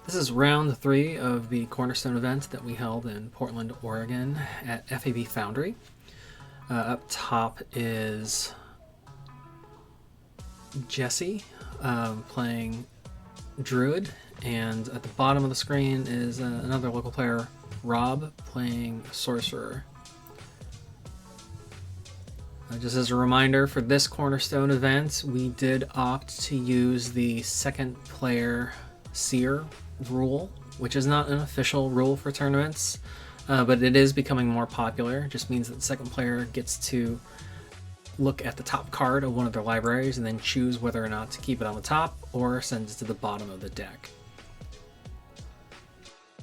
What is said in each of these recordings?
This is round 3 of the Cornerstone event that we held in Portland, Oregon at FAB Foundry. Up top is Jesse playing Druid, and at the bottom of the screen is another local player, Rob, playing Sorcerer. Just as a reminder, for this Cornerstone event, we did opt to use the second player Seer rule, which is not an official rule for tournaments, but it is becoming more popular. It just means that the second player gets to look at the top card of one of their libraries and then choose whether or not to keep it on the top or send it to the bottom of the deck.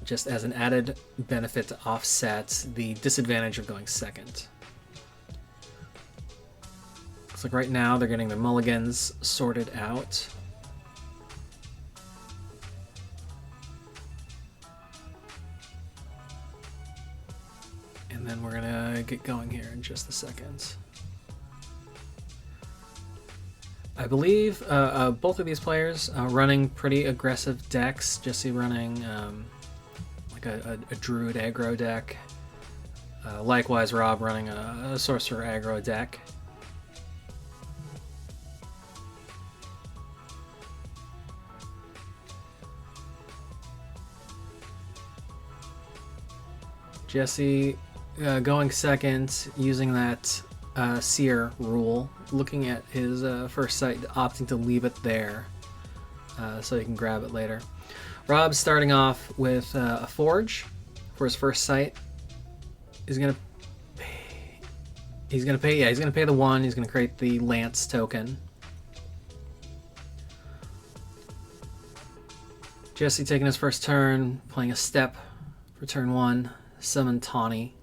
Just as an added benefit to offset the disadvantage of going second. Looks like right now they're getting their mulligans sorted out. And then we're gonna get going here in just a second. I believe both of these players are running pretty aggressive decks. Jesse running like a Druid aggro deck. Likewise, Rob running a Sorcerer aggro deck. Jesse going second, using that Seer rule, looking at his first sight, opting to leave it there so he can grab it later. Rob's starting off with a Forge for his first sight. He's gonna pay the 1. He's gonna create the Lance token. Jesse taking his first turn, playing a Step for turn 1. Summon Tawny.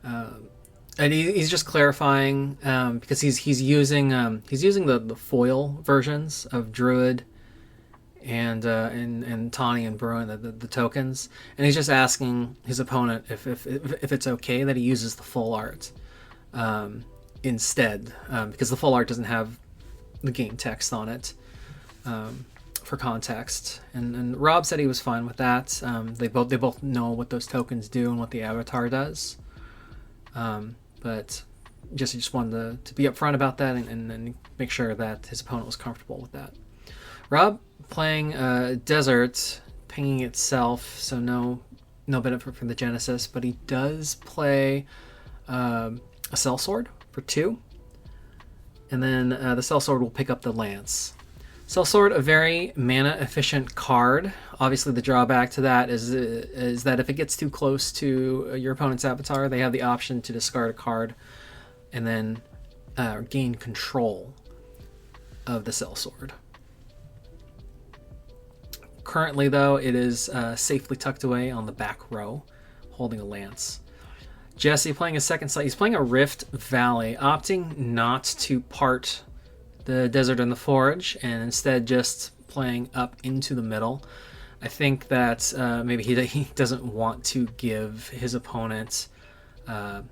And he's just clarifying because he's using the foil versions of Druid and Tawny and Bruin, the tokens, and he's just asking his opponent if it's okay that he uses the full art instead, because the full art doesn't have the game text on it. For context, and Rob said he was fine with that. They both know what those tokens do and what the avatar does, but Jesse just wanted to be upfront about that and make sure that his opponent was comfortable with that. Rob playing Desert, pinging itself, so no benefit from the Genesis, but he does play a Sellsword for 2, and then the Sellsword will pick up the Lance. Sellsword, a very mana-efficient card. Obviously, the drawback to that is that if it gets too close to your opponent's avatar, they have the option to discard a card and then gain control of the Sellsword. Currently, though, it is safely tucked away on the back row, holding a Lance. Jesse playing a second sight. He's playing a Rift Valley, opting not to part the Desert and the Forge, and instead just playing up into the middle. I think that maybe he doesn't want to give his opponent a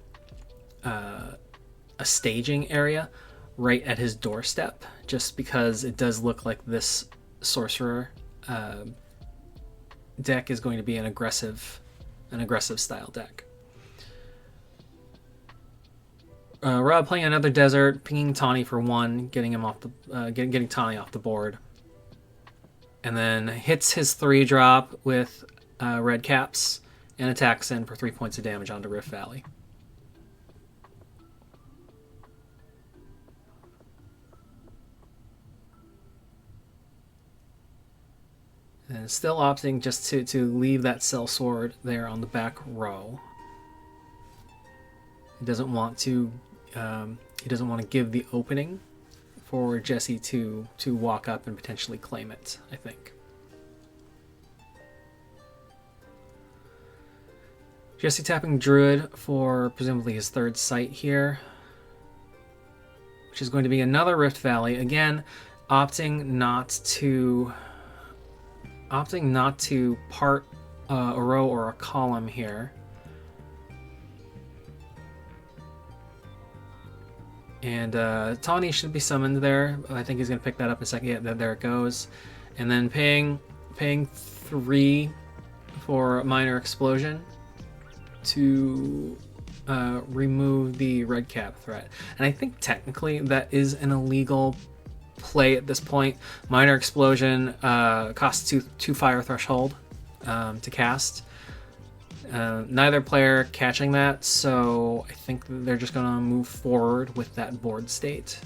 staging area right at his doorstep, just because it does look like this Sorcerer deck is going to be an aggressive style deck. Rob playing another Desert, pinging Tawny for 1, getting him off the getting Tawny off the board, and then hits his 3-drop with red caps and attacks in for 3 points of damage onto Rift Valley. And still opting just to leave that Sellsword there on the back row. He doesn't want to give the opening for Jesse to walk up and potentially claim it, I think. Jesse tapping Druid for presumably his 3rd sight here, which is going to be another Rift Valley. Again, opting not to part a row or a column here. And Tawny should be summoned there. I think he's going to pick that up in a second. Yeah, there it goes. And then paying 3 for minor explosion to remove the red cap threat. And I think technically that is an illegal play at this point. Minor explosion costs 2 fire threshold to cast. Neither player catching that, so I think they're just going to move forward with that board state.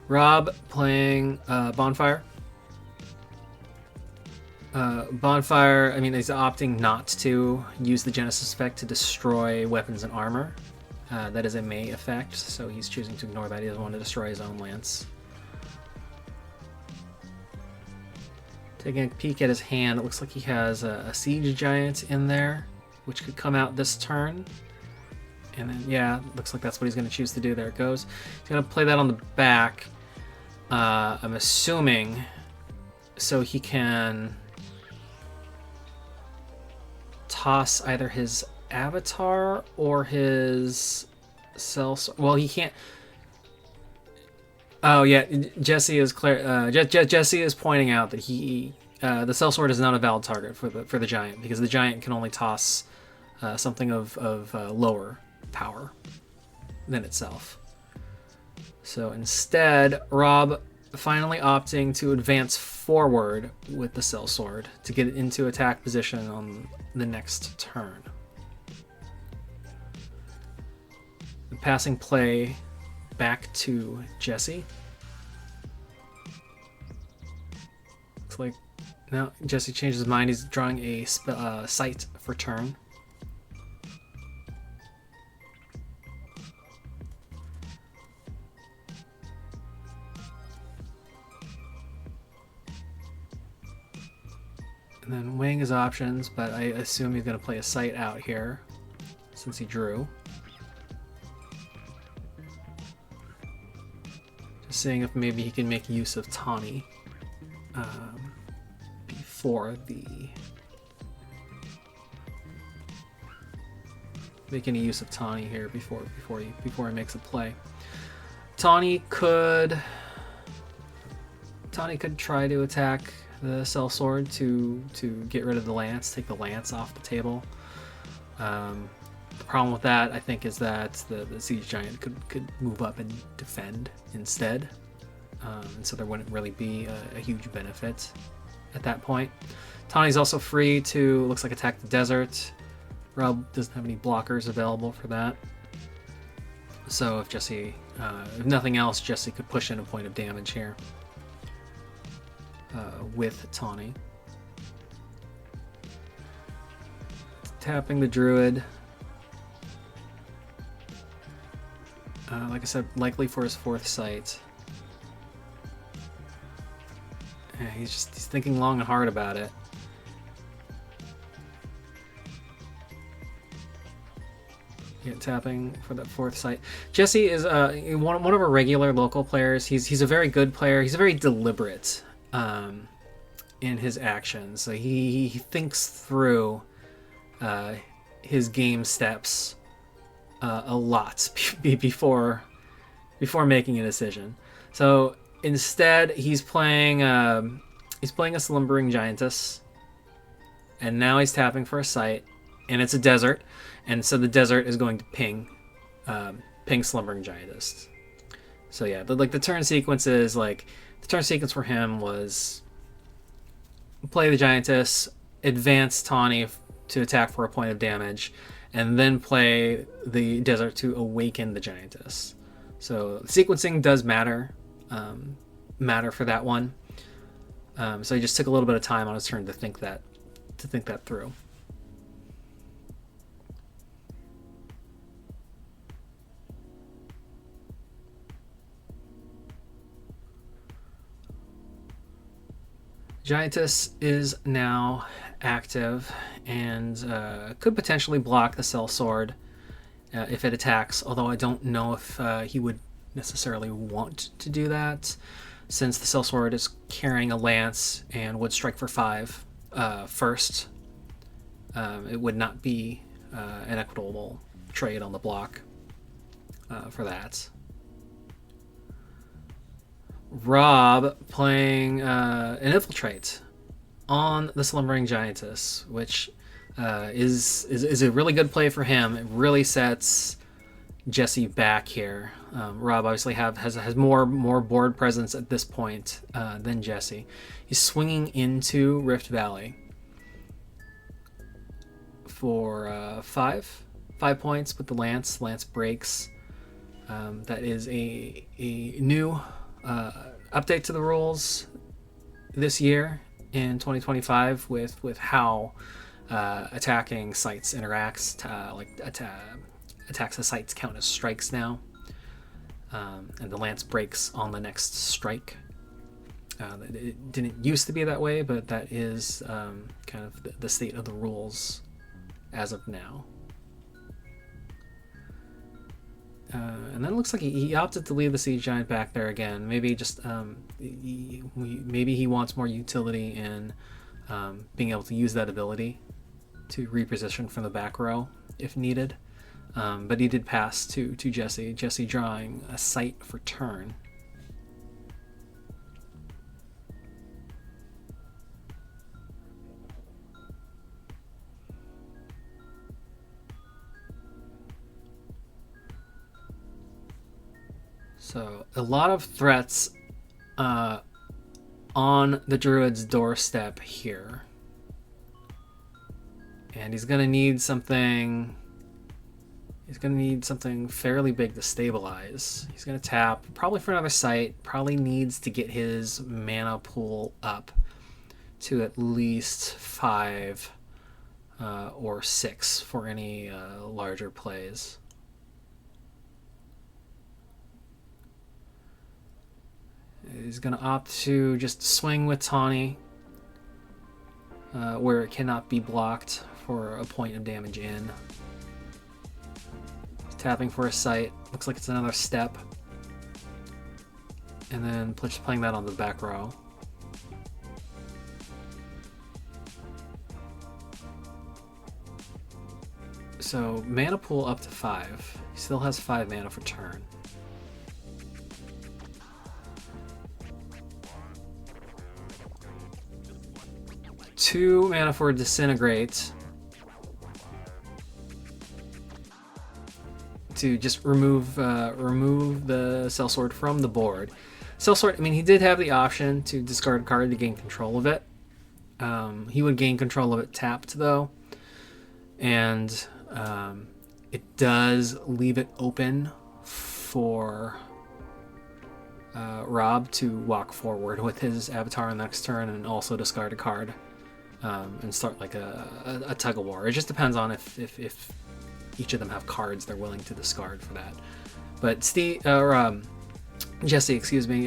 Rob playing Bonfire. Bonfire, I mean, he's opting not to use the Genesis effect to destroy weapons and armor. That is a May effect, so he's choosing to ignore that. He doesn't want to destroy his own lance. Taking a peek at his hand, it looks like he has a Siege Giant in there, which could come out this turn. And then, yeah, looks like that's what he's going to choose to do. There it goes. He's going to play that on the back, I'm assuming, so he can toss either his Avatar or his well, he can't. Oh yeah, Jesse is Jesse is pointing out that the sellsword is not a valid target for the giant, because the giant can only toss something of lower power than itself. So instead, Rob finally opting to advance forward with the sellsword to get it into attack position on the next turn. The passing play back to Jesse. Looks like now Jesse changed his mind. He's drawing a sight for turn. And then weighing his options, but I assume he's going to play a sight out here since he drew. Seeing if maybe he can make use of Tawny before make any use of Tawny here before he makes a play. Tawny could try to attack the sellsword to get rid of the lance, take the lance off the table. The problem with that, I think, is that the Siege Giant could move up and defend instead. And so there wouldn't really be a huge benefit at that point. Tawny's also free to, looks like, attack the desert. Rob doesn't have any blockers available for that. So if Jesse, if nothing else, Jesse could push in a point of damage here with Tawny. Tapping the Druid. Like I said, likely for his 4th sight. Yeah, he's thinking long and hard about it. Yeah, tapping for that 4th sight. Jesse is one of our regular local players. He's a very good player. He's very deliberate in his actions. So he thinks through his game steps a lot before making a decision. So instead, he's playing a Slumbering Giantess, and now he's tapping for a sight, and it's a desert, and so the desert is going to ping Slumbering Giantess. So yeah, the turn sequence is the turn sequence for him was play the Giantess, advance Tawny to attack for a point of damage, and then play the desert to awaken the Giantess. So sequencing does matter for that one. So he just took a little bit of time on his turn to think that through. Giantess is now active and could potentially block the sellsword if it attacks, although I don't know if he would necessarily want to do that, since the sellsword is carrying a lance and would strike for 5 first. It would not be an equitable trade on the block for that. Rob playing an Infiltrate on the Slumbering Giantess, which is a really good play for him. It really sets Jesse back here. Rob obviously has more board presence at this point than Jesse. He's swinging into Rift Valley for 5 points with the Lance. Lance breaks. That is a new update to the rules this year in 2025 with how attacking sites interacts. Attacks the sites count as strikes now, and the Lance breaks on the next strike. It didn't used to be that way, but that is kind of the state of the rules as of now. And then it looks like he opted to leave the Siege Giant back there again. Maybe just maybe he wants more utility in being able to use that ability to reposition from the back row if needed. But he did pass to Jesse. Jesse drawing a site for turn. So a lot of threats on the Druid's doorstep here. And he's going to need something... He's going to need something fairly big to stabilize. He's going to tap, probably for another site. Probably needs to get his mana pool up to at least 5 or 6 for any larger plays. He's going to opt to just swing with Tawny, where it cannot be blocked for a point of damage in. Tapping for a site. Looks like it's another step. And then just playing that on the back row. So mana pool up to 5. He still has 5 mana for turn. Two mana for Disintegrate to just remove the Sellsword from the board. Sellsword, I mean, he did have the option to discard a card to gain control of it. He would gain control of it tapped, though. And it does leave it open for Rob to walk forward with his avatar next turn and also discard a card and start like a tug of war. It just depends on if each of them have cards they're willing to discard for that. But Jesse,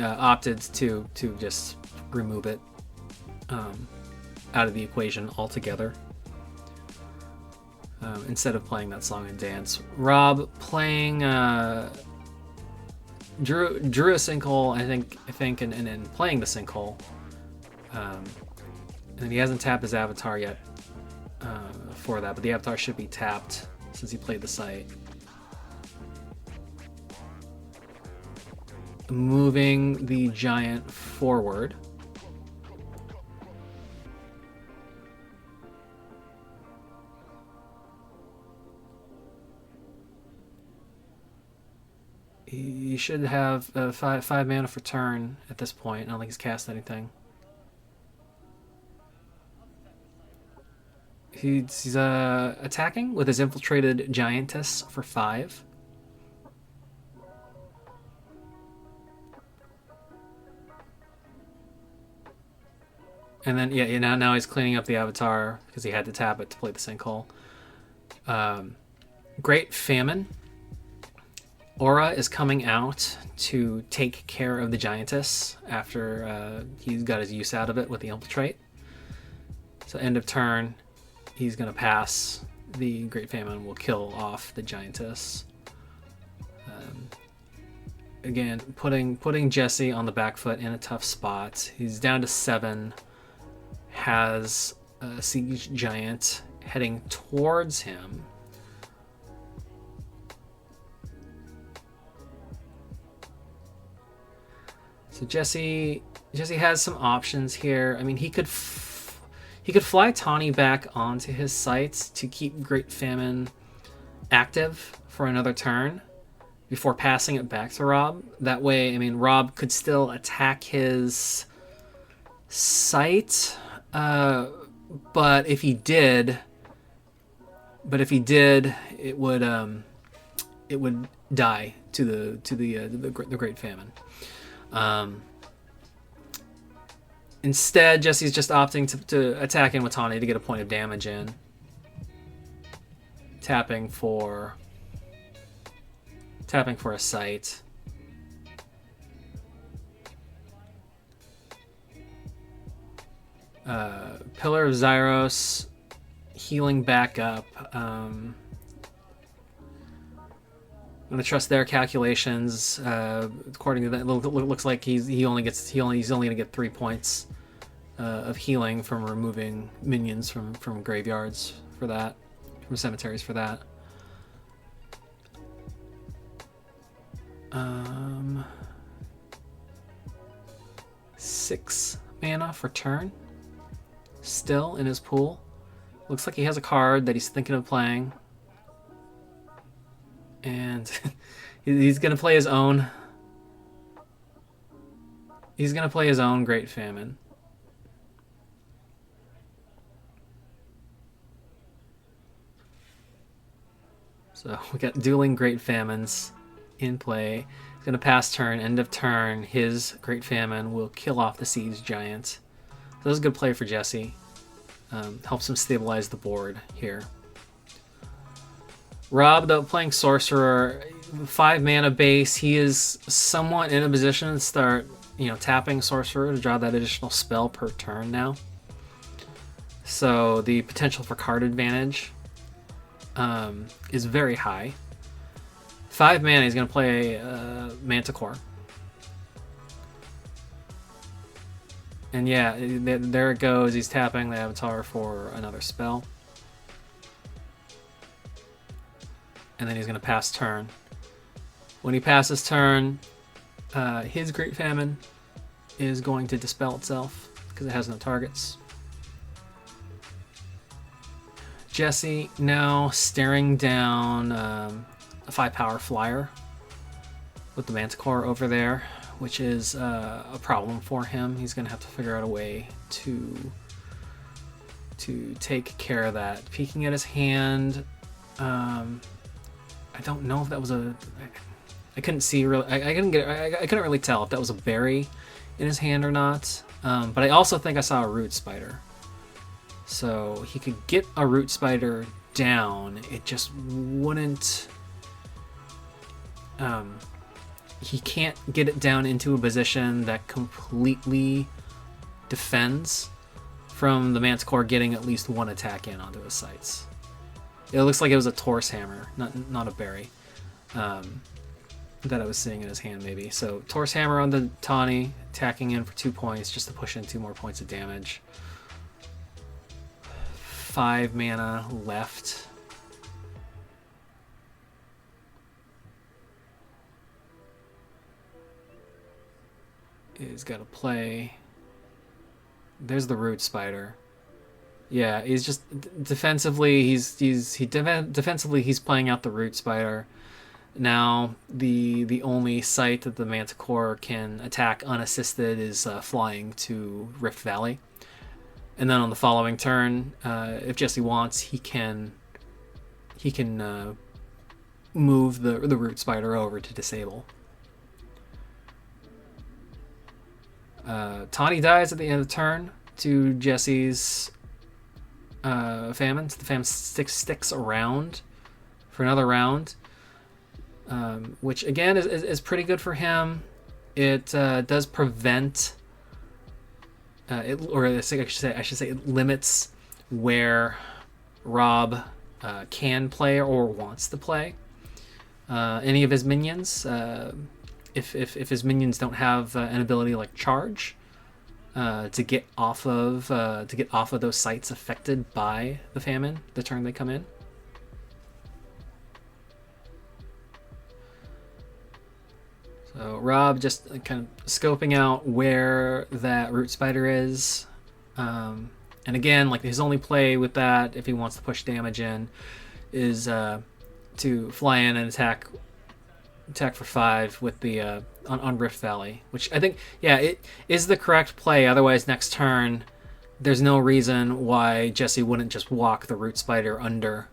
opted to just remove it out of the equation altogether instead of playing that song and dance. Rob playing drew a sinkhole, I think, and playing the sinkhole, and he hasn't tapped his avatar yet for that, but the avatar should be tapped since he played the site. Moving the giant forward. He should have 5 mana for turn at this point. I don't think he's cast anything. He's attacking with his Infiltrated Giantess for 5. And then, now he's cleaning up the avatar because he had to tap it to play the sinkhole. Great Famine. Aura is coming out to take care of the Giantess after he's got his use out of it with the Infiltrate. So end of turn, he's going to pass. The Great Famine will kill off the Giantess. Again, putting Jesse on the back foot in a tough spot. He's down to 7. Has a Siege Giant heading towards him. So Jesse has some options here. I mean, he could fly Tawny back onto his sites to keep Great Famine active for another turn before passing it back to Rob. That way, I mean, Rob could still attack his site, but if he did, it would die to the Great Famine. Instead, Jesse's just opting to attack in with Tawny to get a point of damage in. Tapping for a site. Pillar of Zyros, healing back up. I'm gonna trust their calculations. According to that, it looks like he's only gonna get 3 points of healing from removing minions from graveyards for that, from cemeteries for that. 6 mana for turn. Still in his pool. Looks like he has a card that he's thinking of playing. And he's going to play his own. He's going to play his own Great Famine. So we got dueling Great Famines in play. He's going to pass turn, end of turn. His Great Famine will kill off the Siege Giant. So this is a good play for Jesse. Helps him stabilize the board here. Rob, though, playing Sorcerer, 5 mana base. He is somewhat in a position to start, tapping Sorcerer to draw that additional spell per turn now. So the potential for card advantage is very high. 5 mana, he's going to play Manticore. And yeah, there it goes. He's tapping the Avatar for another spell. And then he's going to pass turn. When he passes turn, his Great Famine is going to dispel itself because it has no targets. Jesse now staring down a 5-power flyer with the Manticore over there, which is a problem for him. He's going to have to figure out a way to take care of that. Peeking at his hand, I don't know if that was I couldn't see really. I couldn't really tell if that was a berry in his hand or not. But I also think I saw a root spider. So he could get a root spider down. It just wouldn't. He can't get it down into a position that completely defends from the Manticore getting at least one attack in onto his sights. It looks like it was a Torse Hammer, not a berry, that I was seeing in his hand maybe. So Torse Hammer on the Tawny, attacking in for 2 points just to push in 2 more points of damage. 5 mana left. He's got to play. There's the Root Spider. Yeah, he's just defensively. Defensively he's playing out the Root Spider. Now the only site that the Manticore can attack unassisted is flying to Rift Valley, and then on the following turn, if Jesse wants, he can move the Root Spider over to disable. Tawny dies at the end of the turn to Jesse's Famine. The Famine sticks around for another round, which again is pretty good for him. It does prevent, I should say it limits where Rob can play or wants to play any of his minions. If his minions don't have an ability like Charge to get off of those sites affected by the Famine the turn they come in. So So Rob just kind of scoping out where that root spider is. And again, like his only play with that, if he wants to push damage in, is to fly in and attack for 5 with the on Rift Valley, which I think, yeah, it is the correct play. Otherwise, next turn, there's no reason why Jesse wouldn't just walk the root spider under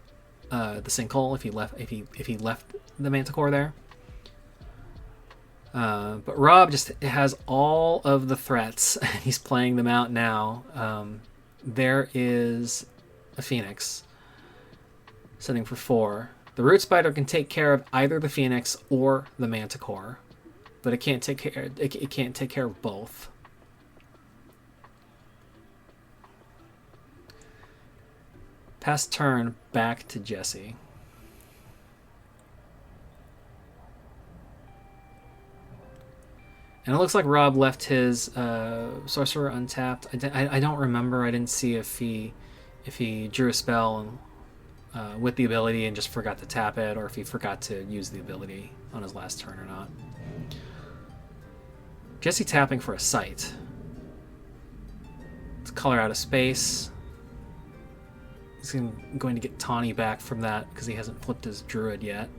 the sinkhole if he left the Manticore there. But Rob just has all of the threats, and he's playing them out now. There is a Phoenix setting for 4. The root spider can take care of either the Phoenix or the Manticore, but it can't take care of both. Pass turn back to Jesse. And it looks like Rob left his Sorcerer untapped. I don't remember. I didn't see if he drew a spell with the ability and just forgot to tap it, or if he forgot to use the ability on his last turn or not. Jesse tapping for a sight. Let's color out a space. He's going to get Tawny back from that because he hasn't flipped his Druid yet.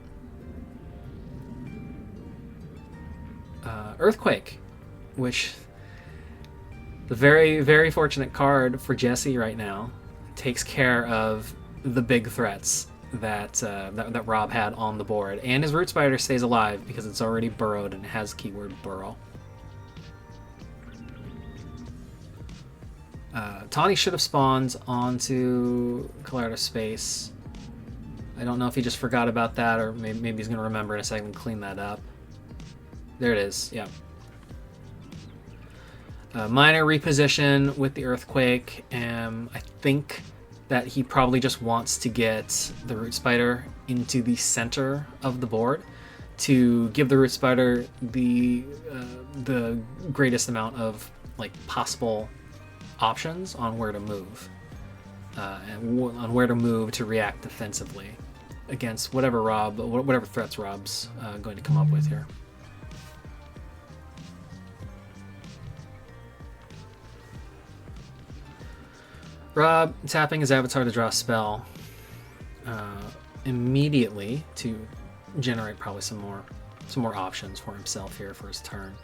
Earthquake, which the very, very fortunate card for Jesse right now, takes care of the big threats that Rob had on the board, and his root spider stays alive because it's already burrowed and has keyword burrow. Tawny should have spawned onto Colorado Space. I don't know if he just forgot about that, or maybe he's going to remember in a second and clean that up. There it is, yeah. Minor reposition with the Earthquake, and I think that he probably just wants to get the Root Spider into the center of the board to give the Root Spider the greatest amount of possible options on where to move, and on where to move to react defensively against whatever threats Rob's going to come up with here. Rob tapping his avatar to draw a spell immediately to generate probably some more options for himself here for his turn.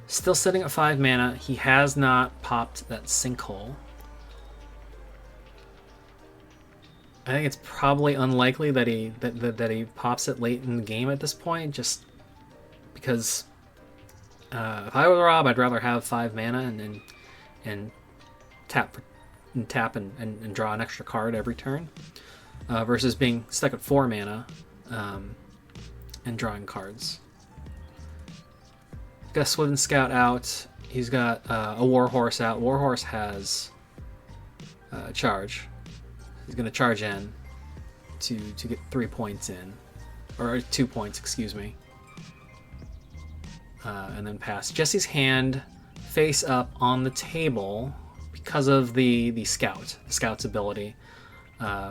Still sitting at 5 mana. He has not popped that Sinkhole. I think it's probably unlikely that he pops it late in the game at this point, just because if I were Rob, I'd rather have 5 mana and tap and draw an extra card every turn, versus being stuck at 4 mana and drawing cards. Got Swithin Scout out. He's got a Warhorse out. Warhorse has charge. He's going to charge in to get 3 points in, or 2 points, excuse me, and then pass. Jesse's hand face up on the table because of the scout. The scout's ability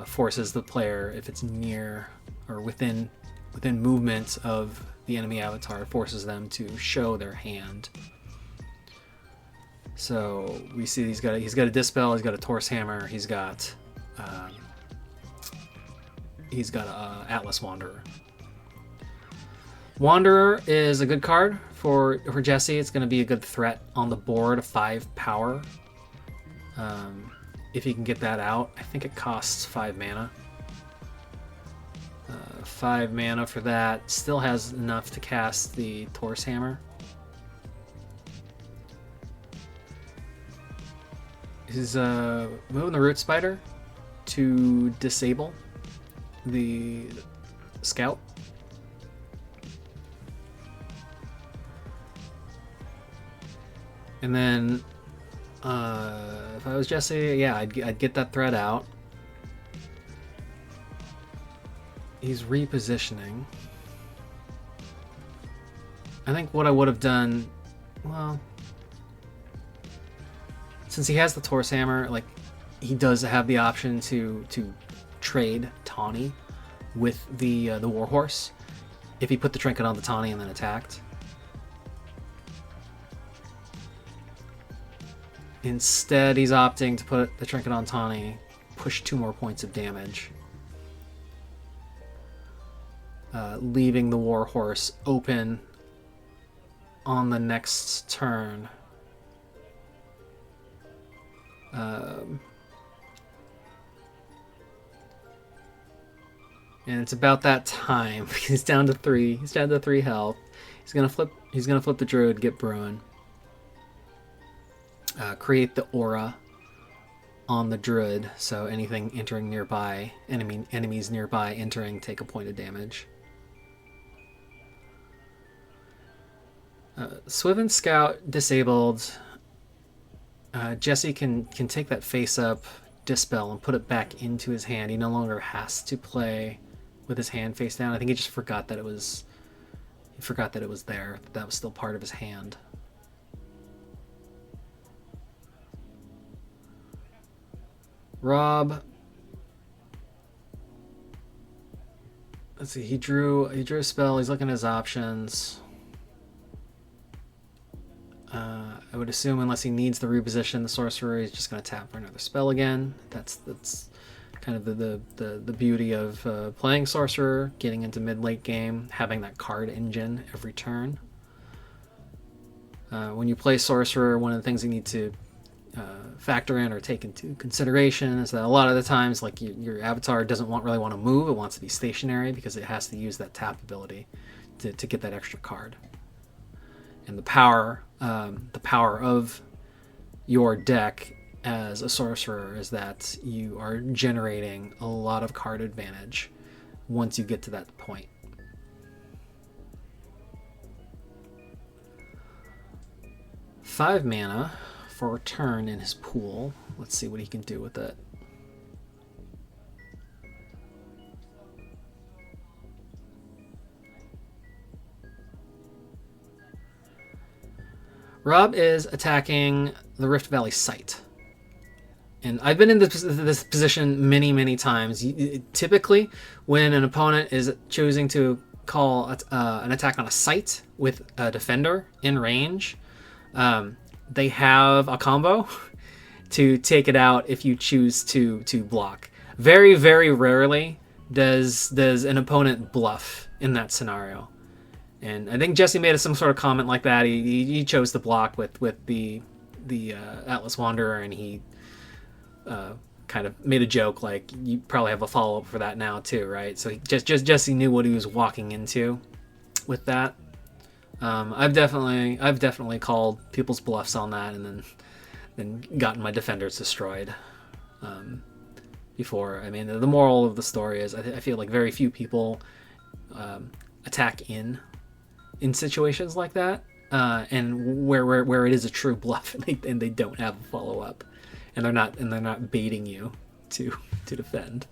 forces the player, if it's near or within movement of the enemy avatar, forces them to show their hand. So we see he's got a Dispel, he's got a Torse Hammer, he's got a Atlas Wanderer. Wanderer is a good card for Jesse. It's going to be a good threat on the board, 5 power. If he can get that out, I think it costs 5 mana. 5 mana for that. Still has enough to cast the Torse Hammer. He's moving the Root Spider to disable the Scout. And then if I was Jesse, yeah, I'd get that threat out. He's repositioning. I think what I would have done, well, since he has the Torse Hammer, he does have the option to trade Tawny with the Warhorse if he put the trinket on the Tawny and then attacked. Instead, he's opting to put the trinket on Tawny, push 2 more points of damage, leaving the Warhorse open on the next turn. And it's about that time. He's down to 3. He's down to 3 health. He's gonna flip the Druid, get Bruin. Create the aura on the Druid, so anything entering nearby, enemies nearby entering take a point of damage. Swiven Scout disabled. Jesse can take that face up Dispel and put it back into his hand. He no longer has to play with his hand face down. I think he just forgot that it was. He forgot that it was there. That was still part of his hand. Rob. Let's see. He drew a spell. He's looking at his options. I would assume unless he needs the reposition the sorcerer, he's just going to tap for another spell again. That's kind of the beauty of playing sorcerer, getting into mid-late game, having that card engine every turn. When you play sorcerer, one of the things you need to factor in or take into consideration is that a lot of the times, like your avatar doesn't really want to move; it wants to be stationary because it has to use that tap ability to get that extra card. And the power of your deck as a sorcerer is that you are generating a lot of card advantage once you get to that point. Five mana for a turn in his pool. Let's see what he can do with it. Rob is attacking the Rift Valley site. And I've been in this position many times. Typically, when an opponent is choosing to call an attack on a site with a defender in range, they have a combo to take it out if you choose to block. Very rarely does an opponent bluff in that scenario. And I think Jesse made some sort of comment like that. He chose to block with the Atlas Wanderer, and he kind of made a joke like, you probably have a follow-up for that now too, right? So Jesse knew what he was walking into with that. I've definitely called people's bluffs on that, and then gotten my defenders destroyed before. I mean, the moral of the story is I feel like very few people attack in situations like that, and where it is a true bluff, and they don't have a follow up, and they're not baiting you to defend.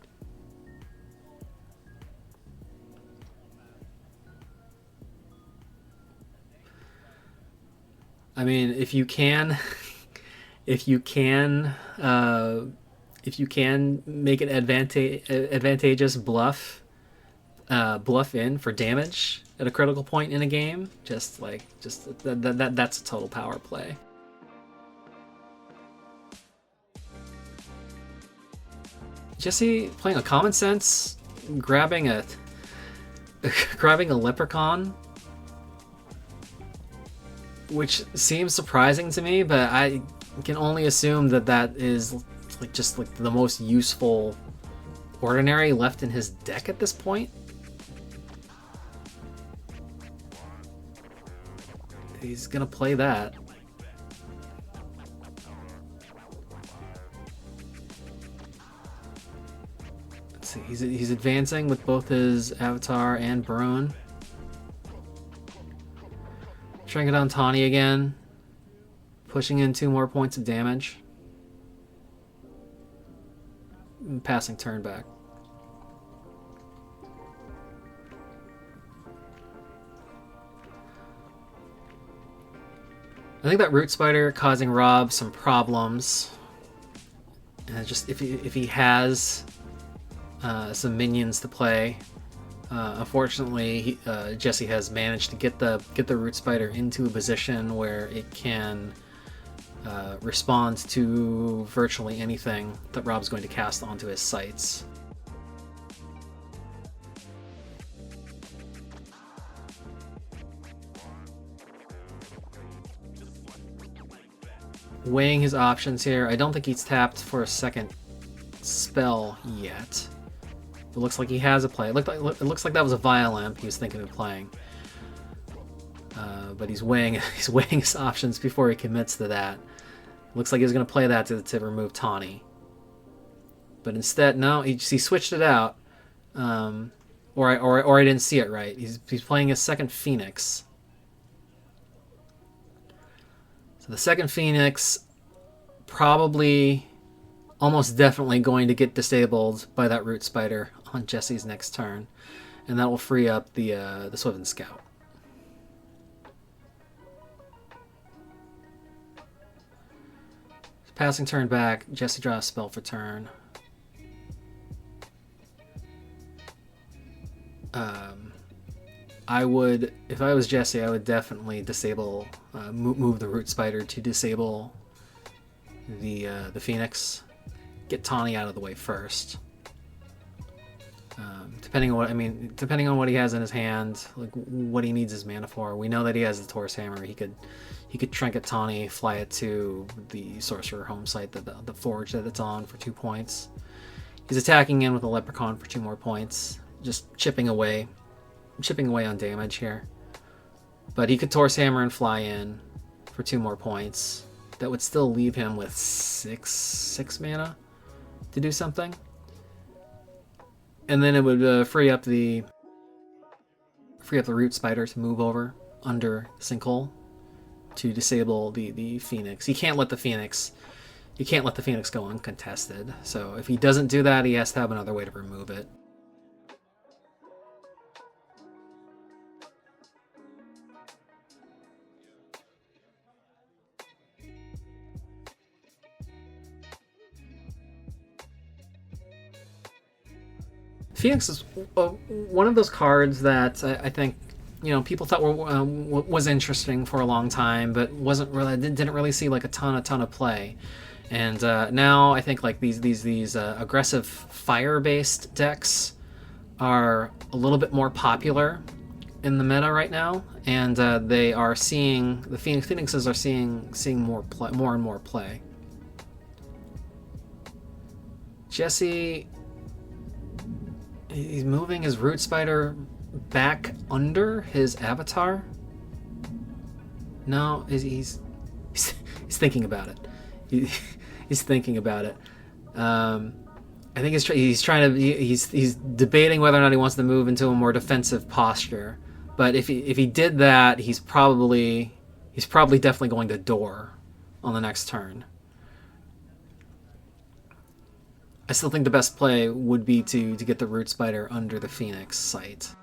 I mean, if you can make an advantageous bluff in for damage at a critical point in a game, that's a total power play. Jesse playing a common sense, grabbing a leprechaun, which seems surprising to me, but I can only assume that is just the most useful ordinary left in his deck at this point. He's gonna play that. Let's see. He's advancing with both his Avatar and Bruin. Trinket on Tawny again, pushing in 2 more points of damage. And passing turn back. I think that Root Spider causing Rob some problems. And just if he has some minions to play, Unfortunately, Jesse has managed to get the root spider into a position where it can respond to virtually anything that Rob's going to cast onto his sights. Weighing his options here. I don't think he's tapped for a second spell yet. It looks like he has a play. It looks like that was a Violamp he was thinking of playing. But he's weighing his options before he commits to that. Looks like he was going to play that to remove Tawny. But instead, no, he switched it out. Or I didn't see it right. He's playing his second Phoenix. So the second Phoenix probably, almost definitely going to get disabled by that root spider on Jesse's next turn, and that will free up the Swiven Scout. Passing turn back, Jesse draws a spell for turn. I would, if I was Jesse, I would definitely disable, move the root spider to disable the Phoenix. Get Tawny out of the way first. Depending on what he has in his hand, like what he needs his mana for. We know that he has the Taurus Hammer. He could trinket Tawny, fly it to the Sorcerer home site, the forge that it's on, for 2 points. He's attacking in with a Leprechaun for 2 more points, just chipping away on damage here. But he could Taurus Hammer and fly in for 2 more points. That would still leave him with six mana to do something. And then it would free up the root spider to move over under Sinkhole to disable the Phoenix. He can't let the Phoenix go uncontested. So if he doesn't do that, he has to have another way to remove it. Phoenix is one of those cards that I think, people thought was interesting for a long time, but didn't really see like a ton of play. And now I think like these aggressive fire-based decks are a little bit more popular in the meta right now, and they are seeing the Phoenixes are seeing more and more play. Jesse, he's moving his root spider back under his avatar. No, he's thinking about it. He's thinking about it. I think he's debating whether or not he wants to move into a more defensive posture. But if he did that, he's probably definitely going to door on the next turn. I still think the best play would be to get the root spider under the Phoenix site.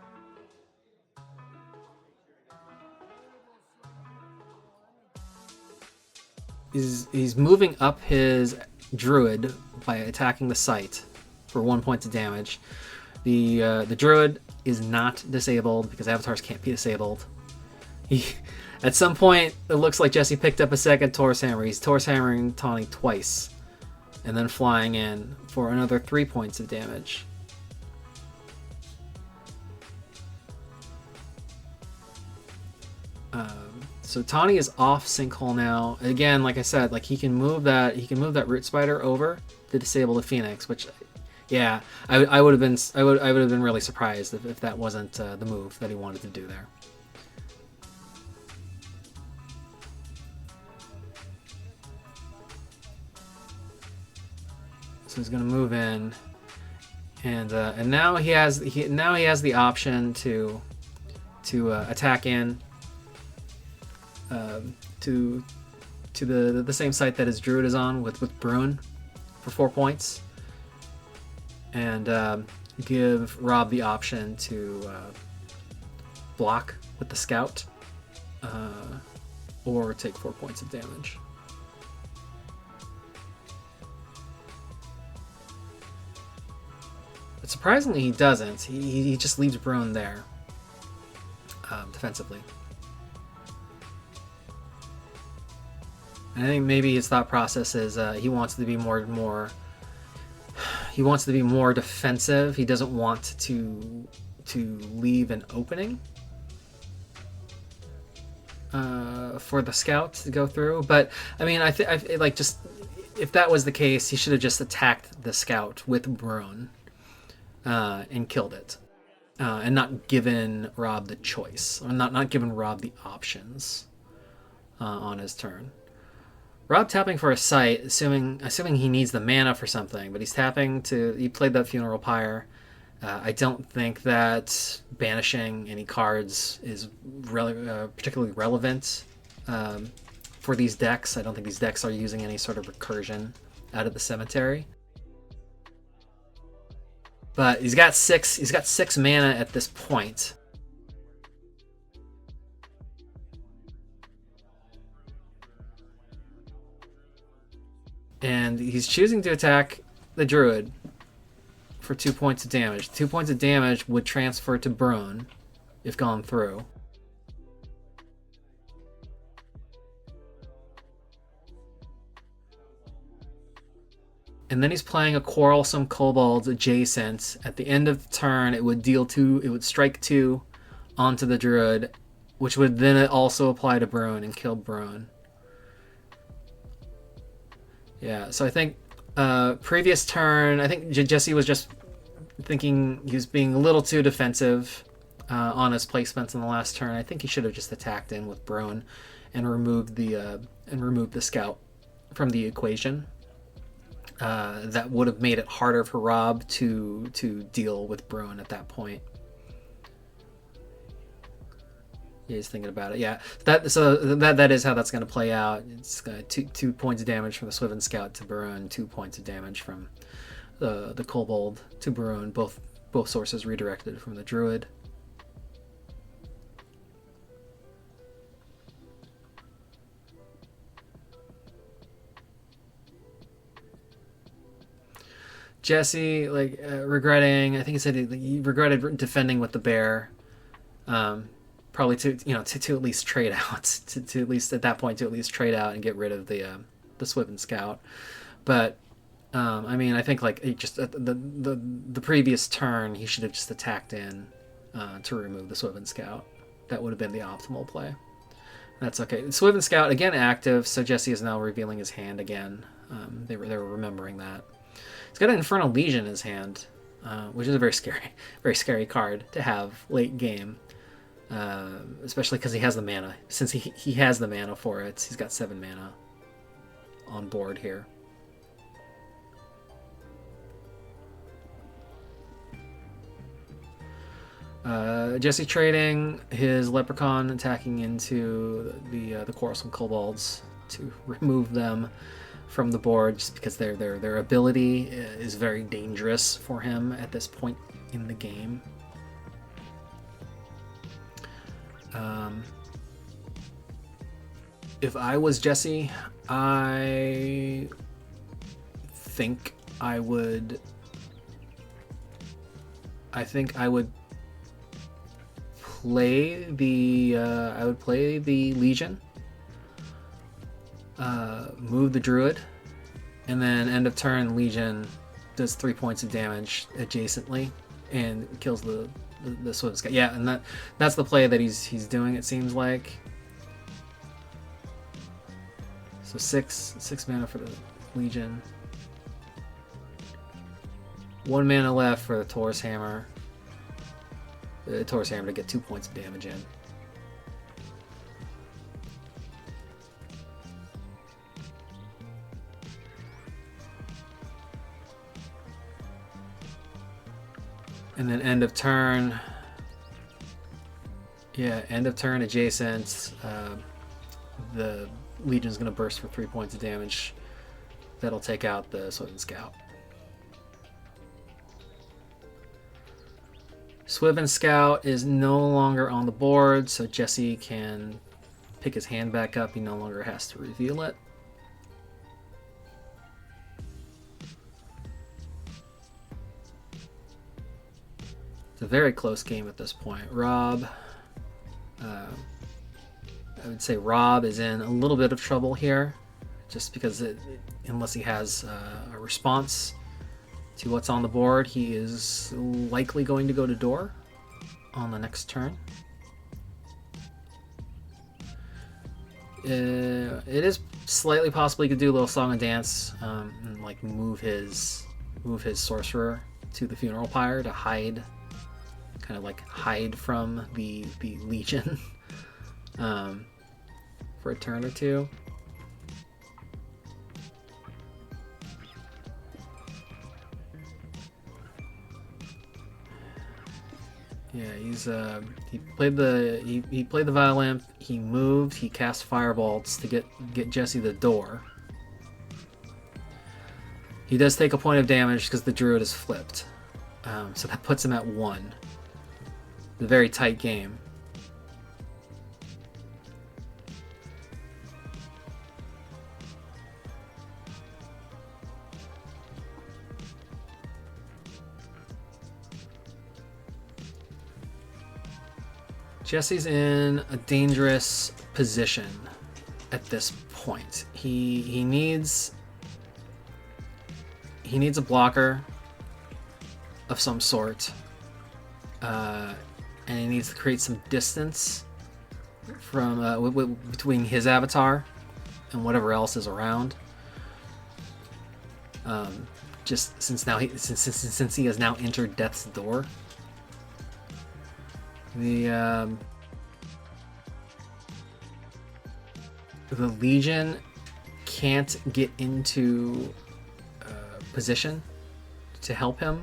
He's moving up his druid by attacking the site for 1 point of damage. The druid is not disabled because avatars can't be disabled. At some point, it looks like Jesse picked up a second Taurus Hammer. He's Taurus Hammering Tawny twice, and then flying in for another 3 points of damage. So Tawny is off Sinkhole now. Again, like I said, like he can move that root spider over to disable the Phoenix, which, yeah, I would have been really surprised if that wasn't the move that he wanted to do there. So he's going to move in, and now he has the option to attack in to the same site that his druid is on with Bruin for 4 points, and give Rob the option to block with the scout or take 4 points of damage. But surprisingly, he doesn't. He just leaves Bruin there defensively. And I think maybe his thought process is he wants to be more. He wants to be more defensive. He doesn't want to leave an opening for the scout to go through. But I mean, I like, just if that was the case, he should have just attacked the scout with Bruin and killed it, and not given Rob the choice, or not given Rob the options on his turn. Rob tapping for a site, assuming he needs the mana for something, but he's tapping to. He played that Funeral Pyre. I don't think that banishing any cards is particularly relevant for these decks. I don't think these decks are using any sort of recursion out of the cemetery. But he's got six mana at this point. And he's choosing to attack the Druid for 2 points of damage. 2 points of damage would transfer to Bruin if gone through. And then he's playing a Quarrelsome Kobold adjacent. At the end of the turn, it would deal 2. It would strike 2 onto the Druid, which would then also apply to Bruin and kill Bruin. Yeah, so I think previous turn, I think Jesse was just thinking he was being a little too defensive on his placements in the last turn. I think he should have just attacked in with Bruin and removed the scout from the equation. That would have made it harder for Rob to deal with Bruin at that point. Yeah, he's thinking about it. Yeah, that is how that's going to play out. It's 2 points of damage from the Swiven Scout to Bruin, 2 points of damage from the Kobold to Bruin. Both sources redirected from the Druid. Jesse, regretting. I think he said he regretted defending with the bear. Probably to at least trade out, to at least at that point to at least trade out and get rid of the Swiven Scout. But I mean, I think just the previous turn he should have just attacked in to remove the Swiven Scout. That would have been the optimal play. That's okay. Swiven Scout again active, so Jesse is now revealing his hand again. They were remembering that. He's got an Infernal Legion in his hand, which is a very scary card to have late game. Especially because he has the mana. Since he has the mana for it, he's got 7 mana on board here. Jesse trading his Leprechaun, attacking into the Quarrelsome Kobolds to remove them from the board, just because their ability is very dangerous for him at this point in the game. If I was Jesse, I think I would play the Legion, move the Druid, and then end of turn Legion does 3 points of damage adjacently and kills the Swift Scout. Yeah, and that's the play that he's doing, it seems like. So six mana for the Legion. 1 mana left for the Taurus Hammer. The Taurus Hammer to get 2 points of damage in. And then end of turn. Yeah, end of turn adjacent. The Legion's going to burst for 3 points of damage. That'll take out the Swiven Scout. Swiven Scout is no longer on the board, so Jesse can pick his hand back up. He no longer has to reveal it. It's a very close game at this point. Rob, I would say Rob is in a little bit of trouble here, just because unless he has a response to what's on the board, he is likely going to go to door on the next turn. It is slightly possible he could do a little song and dance, and like move his sorcerer to the funeral pyre to hide, kind of like hide from the Legion for a turn or two. Yeah, he played the violin. He moved. He cast firebolts to get Jesse the door. He does take a point of damage because the druid is flipped, so that puts him at 1. It's a very tight game. Jesse's in a dangerous position at this point. He needs a blocker of some sort, and he needs to create some distance from between his avatar and whatever else is around. Just since he has now entered death's door. The Legion can't get into position to help him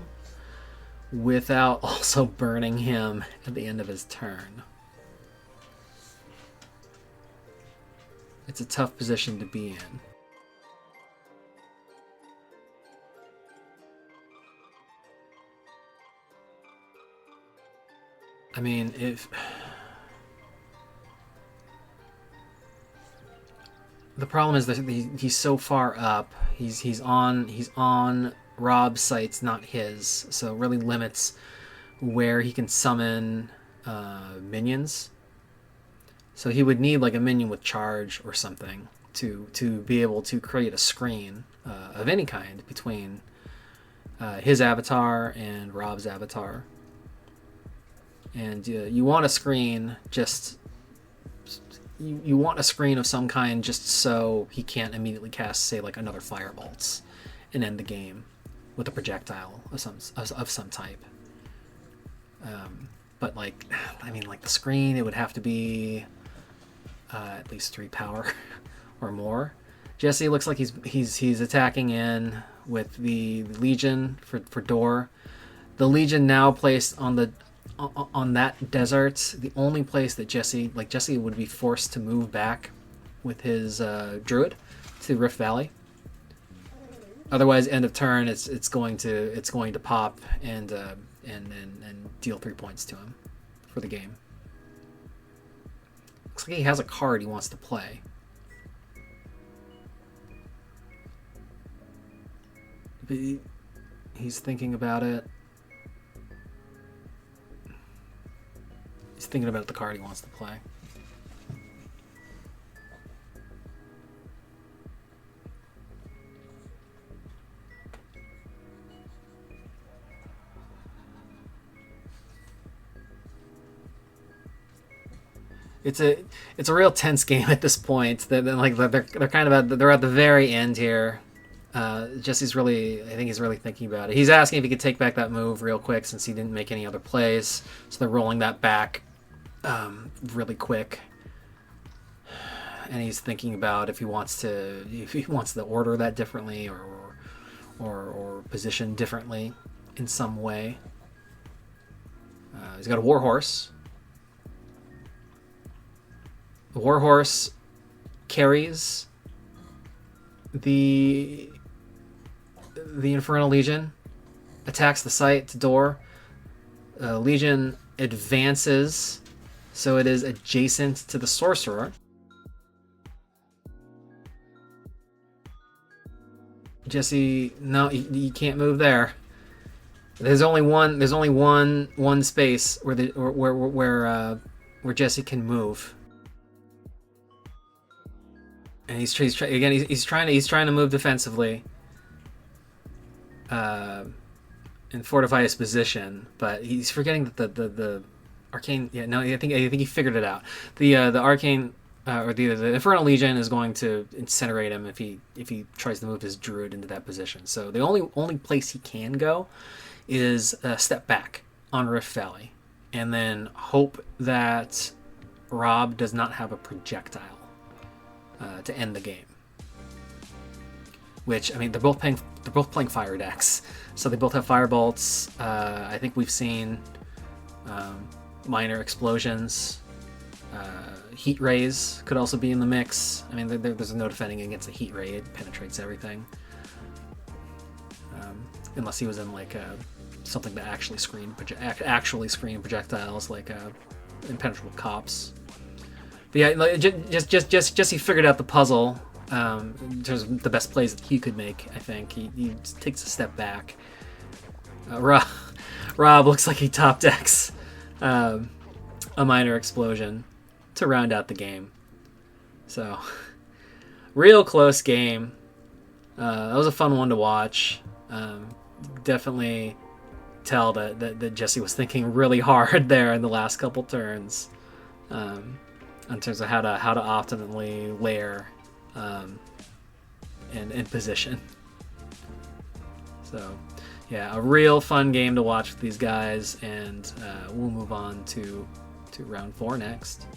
without also burning him at the end of his turn. It's a tough position to be in. I mean, if the problem is that he's so far up, he's on Rob's sights, not his, so it really limits where he can summon minions. So he would need like a minion with charge or something to be able to create a screen of any kind between his avatar and Rob's avatar. And you want a screen you want a screen of some kind just so he can't immediately cast, say, like another Firebolts and end the game with a projectile of some type. But like, I mean, like the screen, it would have to be at least 3 power or more. Jesse looks like he's attacking in with the Legion for door. The Legion now placed on that desert, the only place that Jesse would be forced to move back with his druid to Rift Valley. Otherwise, end of turn, it's going to pop and deal 3 points to him for the game. Looks like he has a card he wants to play. But he's thinking about it. He's thinking about the card he wants to play. It's a real tense game at this point. They're kind of they're at the very end here. Jesse's I think he's really thinking about it. He's asking if he could take back that move real quick since he didn't make any other plays. So they're rolling that back really quick. And he's thinking about if he wants to order that differently or position differently in some way. He's got a Warhorse. The Warhorse carries the Infernal Legion, attacks the site to door. Legion advances, so it is adjacent to the Sorcerer. Jesse, no, you can't move there. There's only one space where where Jesse can move, and he's trying to move defensively, and fortify his position, but he's forgetting that the arcane. Yeah, no, I think he figured it out. The arcane. Or the Infernal Legion is going to incinerate him if he tries to move his druid into that position. So the only place he can go is step back on Rift Valley, and then hope that Rob does not have a projectile to end the game. Which, I mean, they're both playing fire decks, so they both have firebolts. I think we've seen minor explosions. Heat rays could also be in the mix. I mean, there's no defending against a heat ray; it penetrates everything. Unless he was in like something to actually screen projectiles, like impenetrable cops. But yeah, like, just he figured out the puzzle. In terms of the best plays that he could make, I think he just takes a step back. Rob looks like he top decks a minor explosion to round out the game. So, real close game. That was a fun one to watch. Definitely tell that Jesse was thinking really hard there in the last couple turns, in terms of how to optimally layer and in position. So, yeah, a real fun game to watch with these guys, and we'll move on to round 4 next.